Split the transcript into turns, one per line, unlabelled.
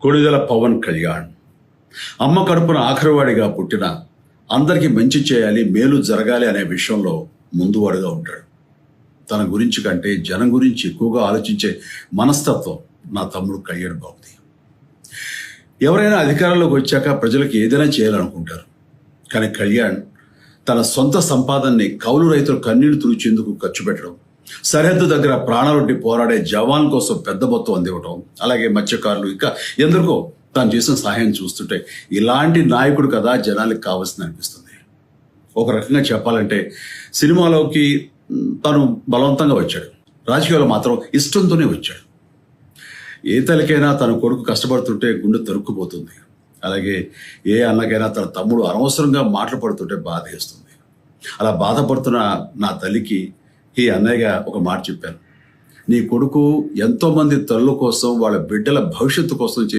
కొణిదెల పవన్ కళ్యాణ్ అమ్మ కడుపున ఆఖరివాడిగా పుట్టిన అందరికీ మంచి చేయాలి, మేలు జరగాలి అనే విషయంలో ముందువాడుగా ఉంటాడు. తన గురించి కంటే జనం గురించి ఎక్కువగా ఆలోచించే మనస్తత్వం నా తమ్ముడు కళ్యాణ్ బాబుది. ఎవరైనా అధికారంలోకి వచ్చాక ప్రజలకు ఏదైనా చేయాలనుకుంటారు. కానీ కళ్యాణ్ తన సొంత సంపాదనని కౌలు రైతులు కన్నీళ్లు తుడిచేందుకు ఖర్చు పెట్టడం, సరిహద్దు దగ్గర ప్రాణాలొడ్డి పోరాడే జవాన్ కోసం పెద్ద మొత్తం అందివ్వటం, అలాగే మత్స్యకారులు ఇంకా ఎందరికో తాను చేసిన సహాయం చూస్తుంటే ఇలాంటి నాయకుడు కదా జనాలకు కావాల్సింది అనిపిస్తుంది. ఒక రకంగా చెప్పాలంటే సినిమాలోకి తను బలవంతంగా వచ్చాడు, రాజకీయాలు మాత్రం ఇష్టంతోనే వచ్చాడు. ఏ తల్లికైనా తన కొడుకు కష్టపడుతుంటే గుండె తరుక్కుపోతుంది. అలాగే ఏ అన్నకైనా తన తమ్ముడు అనవసరంగా మాటలు పడుతుంటే బాధ వేస్తుంది. అలా బాధపడుతున్న నా తల్లికి ఈ అన్నయ్యగా ఒక మాట చెప్పాను. నీ కొడుకు ఎంతోమంది తల్లుల కోసం, వాళ్ళ బిడ్డల భవిష్యత్తు కోసం